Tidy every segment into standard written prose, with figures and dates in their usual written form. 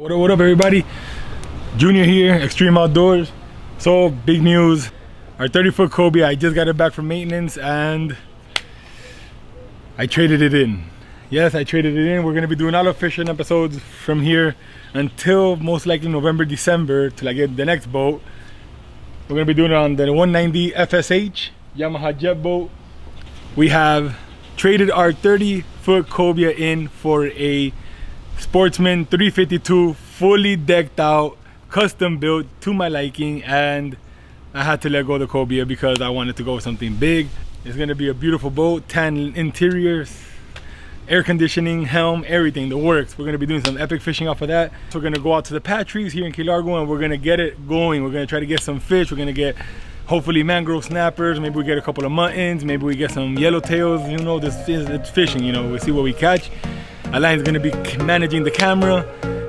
What up everybody? Junior here, Xtreme Outdoors. So big news, our 30-foot Cobia, I just got it back from maintenance and I traded it in. Yes, I traded it in. We're gonna be doing all the fishing episodes from here until most likely November, December till I get the next boat. We're gonna be doing it on the 190 FSH Yamaha jet boat. We have traded our 30-foot Cobia in for a Sportsman 352, fully decked out, custom built to my liking, and I had to let go of the Cobia because I wanted to go with something big. It's gonna be a beautiful boat, tan interiors, air conditioning, helm, everything, the works. We're gonna be doing some epic fishing off of that. So we're gonna go out to the Patries here in Key Largo and we're gonna get it going. We're gonna try to get some fish. We're gonna get hopefully mangrove snappers, maybe we get a couple of muttons, maybe we get some yellowtails. You know, it's fishing, you know, we'll see what we catch. Alain's gonna be managing the camera.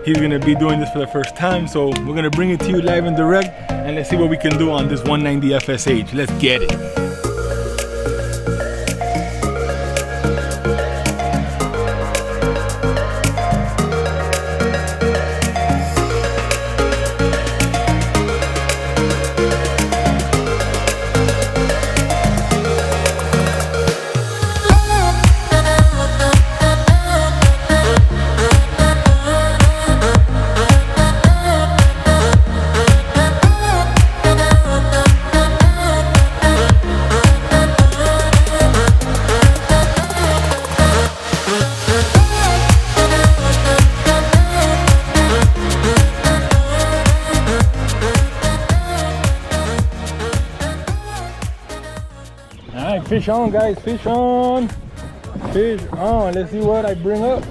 He's gonna be doing this for the first time, so we're gonna bring it to you live and direct, and let's see what we can do on this 190 FSH. Let's get it. Fish on, guys, fish on, fish on. Let's see what I bring up.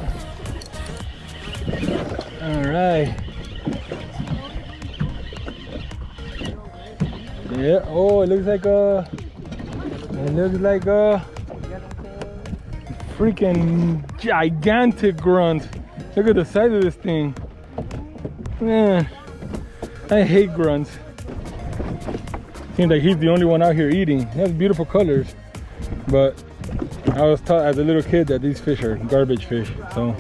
All right. Yeah, oh, it looks like a freaking gigantic grunt. Look at the size of this thing. Man, I hate grunts. Seems like he's the only one out here eating. He has beautiful colors. But I was taught as a little kid that these fish are garbage fish, so.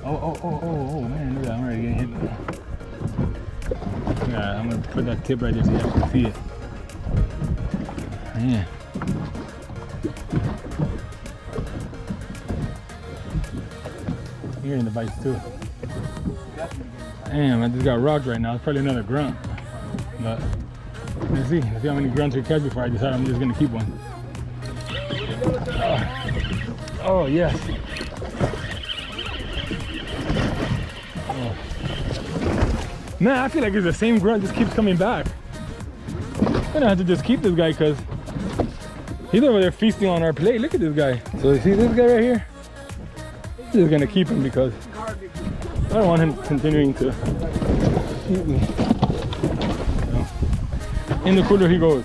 Oh, man, look at that, I'm already getting hit. Yeah, I'm gonna put that tip right there so you can see it. Yeah. You're in the bites too. Damn, I just got rocked right now. It's probably another grunt. But let's see how many grunts we catch before I decide I'm just gonna keep one. Oh yes. Oh. Man, I feel like it's the same grunt, just keeps coming back. I'm gonna have to just keep this guy because he's over there feasting on our plate. Look at this guy. So you see this guy right here? I'm just gonna keep him because I don't want him continuing to eat me. So, in the cooler he goes.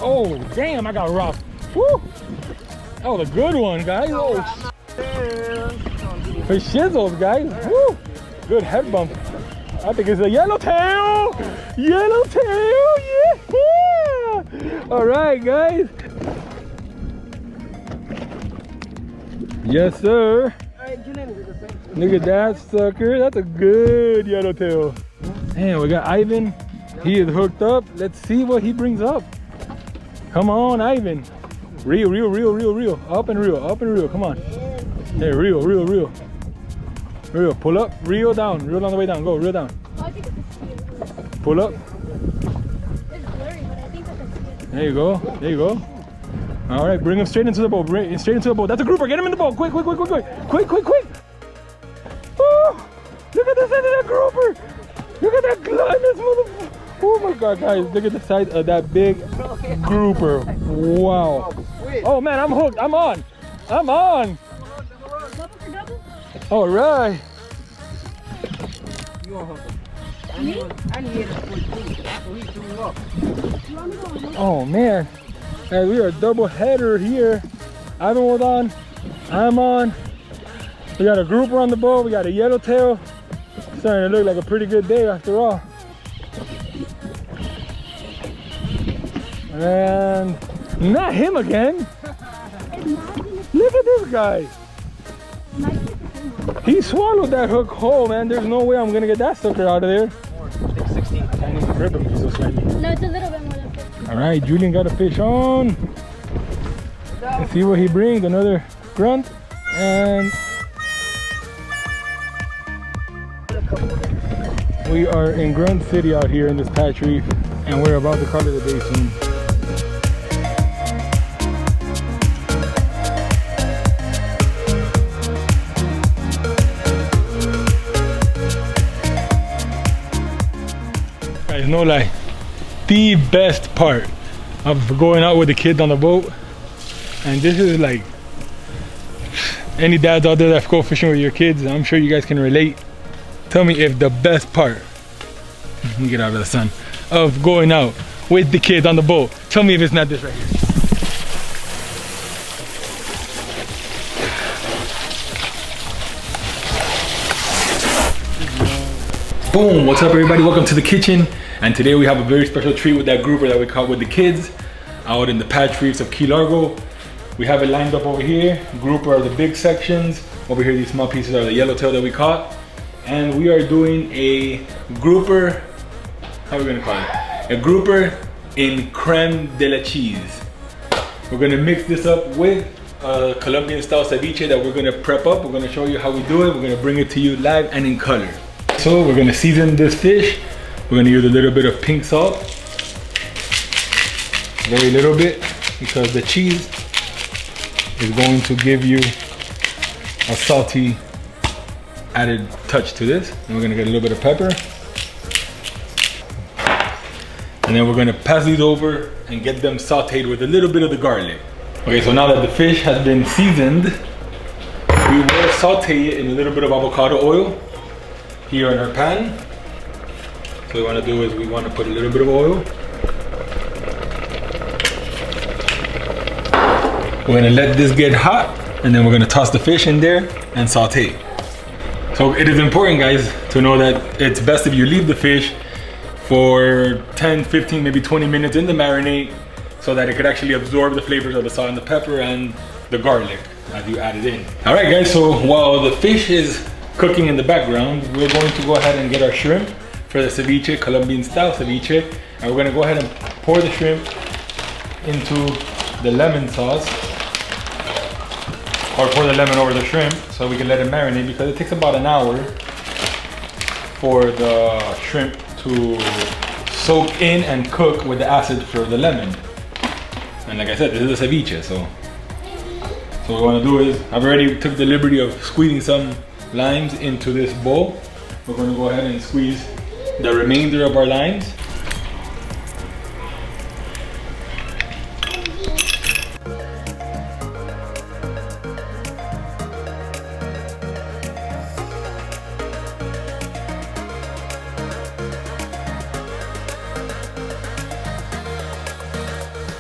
Oh, damn, I got rocked. Woo! That was a good one, guys. Oh, for shizzles, guys. Woo! Good head bump. I think it's a yellowtail. Yellowtail, yeah! All right, guys. Yes, sir. Look at that sucker. That's a good yellowtail. Man, we got Ivan. He is hooked up. Let's see what he brings up. Come on, Ivan. Reel. Up and reel. Come on. Hey, reel. Reel. Pull up. Reel down. Reel on the way down. Go. Reel down. Pull up. There you go. All right, bring him straight into the boat. That's a grouper. Get him in the boat. Quick. Oh, look at the size of that grouper. Look at that gluttonous motherfucker. Oh my God, guys, look at the size of that big grouper. Wow. Oh man, I'm hooked. I'm on. All right. Oh man. And we are a double header here. Ivan was on, I'm on. We got a grouper on the boat, we got a yellowtail. Starting to look like a pretty good day after all. And not him again. Look at this guy. He swallowed that hook whole, man. There's no way I'm gonna get that sucker out of there. I think 16. I can't even grip him, he's so slimy. No, it's a little bit more than 50. All right, Julian got a fish on. Let's see what he brings. Another grunt. And we are in Grunt City out here in this patch reef, and we're about to call it a day soon. Guys, no lie, the best part of going out with the kids on the boat, and this is like, any dads out there that go fishing with your kids, I'm sure you guys can relate. Tell me if the best part, let me get out of the sun, of going out with the kids on the boat, tell me if it's not this right here. Boom, what's up everybody, welcome to the kitchen. And today we have a very special treat with that grouper that we caught with the kids out in the patch reefs of Key Largo. We have it lined up over here. Grouper are the big sections. Over here, these small pieces are the yellowtail that we caught. And we are doing a grouper, how are we gonna call it? A grouper in creme de la cheese. We're gonna mix this up with a Colombian style ceviche that we're gonna prep up. We're gonna show you how we do it. We're gonna bring it to you live and in color. So we're gonna season this fish. We're gonna use a little bit of pink salt. Very little bit, because the cheese is going to give you a salty added touch to this. And we're gonna get a little bit of pepper. And then we're gonna pass these over and get them sauteed with a little bit of the garlic. Okay, so now that the fish has been seasoned, we will saute it in a little bit of avocado oil here in our pan. So what we want to do is we want to put a little bit of oil. We're going to let this get hot, and then we're going to toss the fish in there and saute. So it is important, guys, to know that it's best if you leave the fish for 10, 15, maybe 20 minutes in the marinade, so that it could actually absorb the flavors of the salt and the pepper and the garlic as you add it in. All right, guys, so while the fish is cooking in the background, we're going to go ahead and get our shrimp for the ceviche, Colombian style ceviche. And we're gonna go ahead and pour the shrimp into the lemon sauce, or pour the lemon over the shrimp so we can let it marinate, because it takes about an hour for the shrimp to soak in and cook with the acid for the lemon. And like I said, this is a ceviche, so what we wanna do is, I've already took the liberty of squeezing some limes into this bowl. We're going to go ahead and squeeze the remainder of our limes.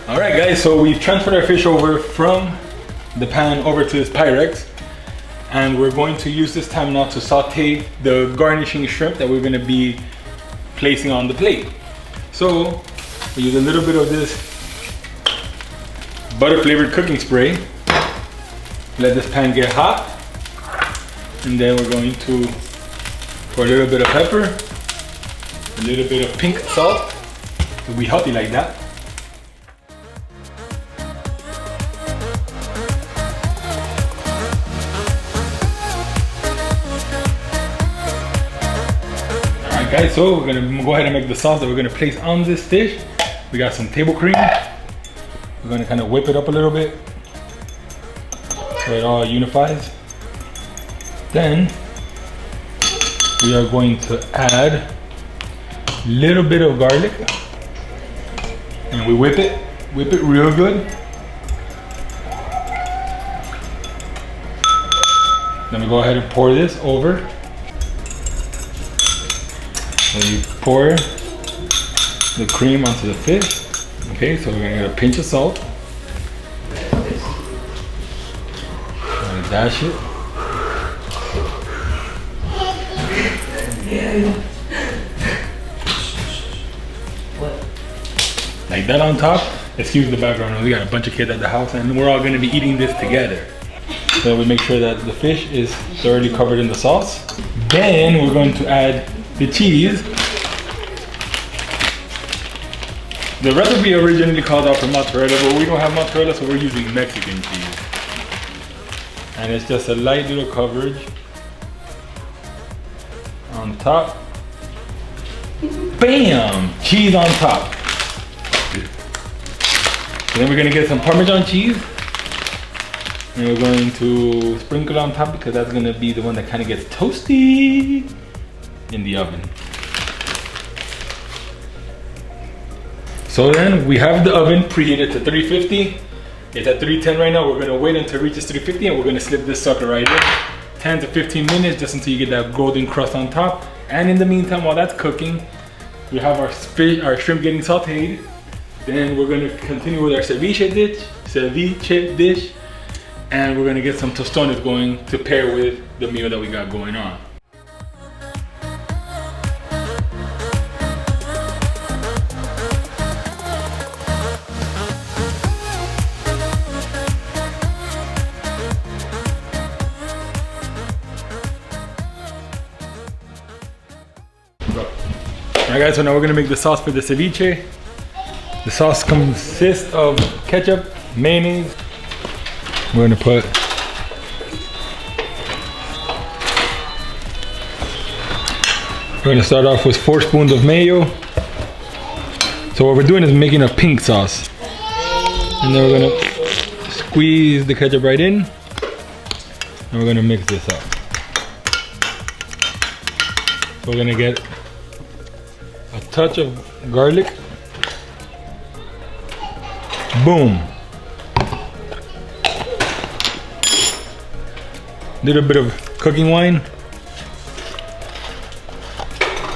All right, guys, so we've transferred our fish over from the pan over to this Pyrex. And we're going to use this time now to saute the garnishing shrimp that we're gonna be placing on the plate. So we use a little bit of this butter flavored cooking spray. Let this pan get hot. And then we're going to pour a little bit of pepper, a little bit of pink salt. It'll be healthy like that. Guys, so we're gonna go ahead and make the sauce that we're gonna place on this fish. We got some table cream. We're gonna kind of whip it up a little bit so it all unifies. Then we are going to add a little bit of garlic, and we whip it real good. Then we go ahead and pour this over. So you pour the cream onto the fish. Okay, so we're gonna get a pinch of salt. Gonna dash it. Like that on top. Excuse the background, we got a bunch of kids at the house and we're all gonna be eating this together. So we make sure that the fish is thoroughly covered in the sauce. Then we're going to add the cheese. The recipe originally called out for mozzarella, but we don't have mozzarella, so we're using Mexican cheese. And it's just a light little coverage on top. Bam! Cheese on top. Then we're gonna get some Parmesan cheese. And we're going to sprinkle on top because that's gonna be the one that kind of gets toasty in the oven. So then we have the oven preheated to 350. It's at 310 right now. We're gonna wait until it reaches 350 and we're gonna slip this sucker right in. 10 to 15 minutes just until you get that golden crust on top. And in the meantime, while that's cooking, we have our shrimp getting sauteed. Then we're gonna continue with our ceviche dish. And we're gonna get some tostones going to pair with the meal that we got going on. Alright guys, so now we're gonna make the sauce for the ceviche. The sauce consists of ketchup, mayonnaise. We're gonna put start off with 4 spoons of mayo. So what we're doing is making a pink sauce. And then we're gonna squeeze the ketchup right in. And we're gonna mix this up. We're gonna get a touch of garlic. Boom. Little bit of cooking wine.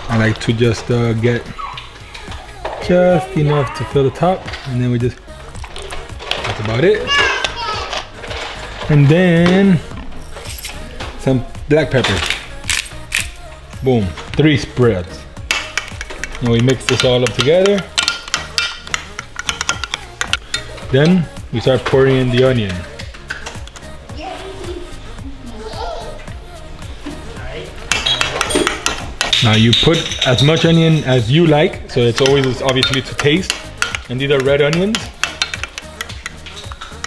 I like to just get just enough to fill the top, and then that's about it. And then some black pepper. Boom, 3 spreads. And we mix this all up together. Then we start pouring in the onion. Now you put as much onion as you like, so it's always obviously to taste. And these are red onions.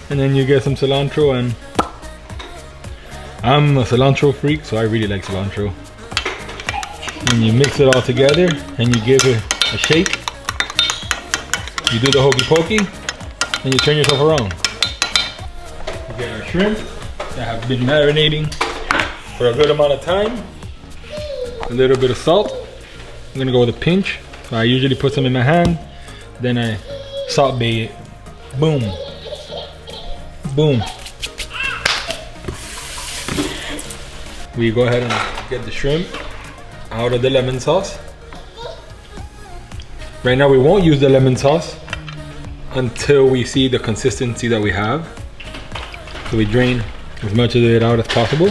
And then you get some cilantro, and I'm a cilantro freak, so I really like cilantro. And you mix it all together and you give it a shake. You do the hokey pokey and you turn yourself around. You get our shrimp that have been marinating for a good amount of time. A little bit of salt. I'm gonna go with a pinch. So I usually put some in my hand, then I salt bay it. Boom. Boom. We go ahead and get the shrimp out of the lemon sauce. Right now we won't use the lemon sauce until we see the consistency that we have. So we drain as much of it out as possible.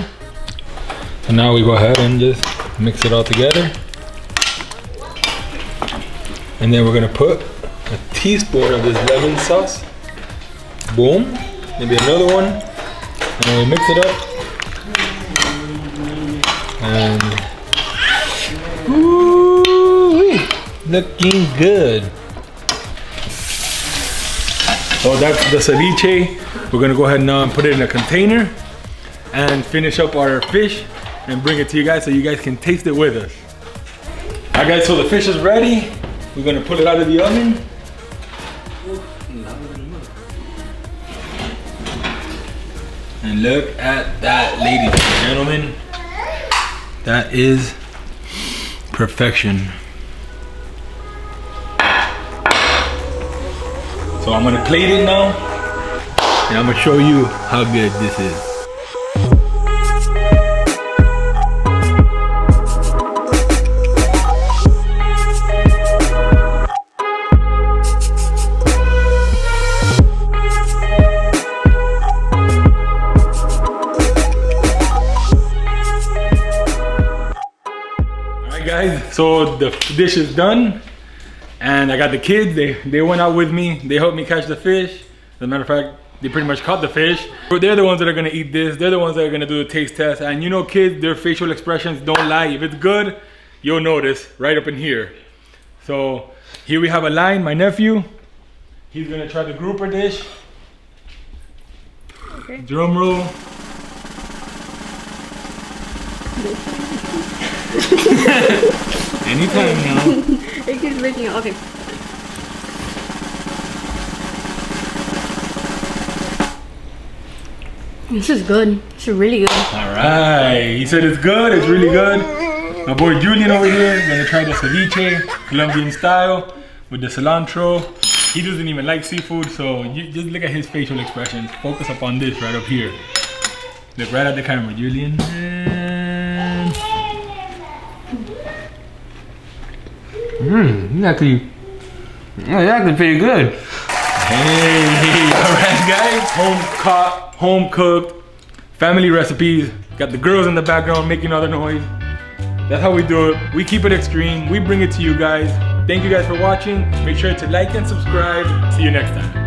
And now we go ahead and just mix it all together. And then we're gonna put a teaspoon of this lemon sauce. Boom. Maybe another one. And then we mix it up. And ooh, looking good. So that's the ceviche. We're gonna go ahead now and put it in a container and finish up our fish and bring it to you guys so you guys can taste it with us. Alright guys, so the fish is ready. We're gonna pull it out of the oven. And look at that, ladies and gentlemen. That is perfection. So I'm gonna plate it now, and I'm gonna show you how good this is. Alright guys, so the dish is done. And I got the kids, they went out with me. They helped me catch the fish. As a matter of fact, they pretty much caught the fish. But they're the ones that are gonna eat this. They're the ones that are gonna do the taste test. And you know kids, their facial expressions don't lie. If it's good, you'll notice right up in here. So here we have a line, my nephew. He's gonna try the grouper dish. Okay. Drum roll. Anytime now. It keeps making it. Okay. This is good. This is really good. All right. He said it's good. It's really good. My boy Julian over here is gonna try the ceviche, Colombian style, with the cilantro. He doesn't even like seafood, so you just look at his facial expressions. Focus up on this right up here. Look right at the camera, Julian. And... Actually, that's pretty good. Hey, all right, guys. Home cooked, family recipes. Got the girls in the background making other noise. That's how we do it. We keep it extreme. We bring it to you guys. Thank you guys for watching. Make sure to like and subscribe. See you next time.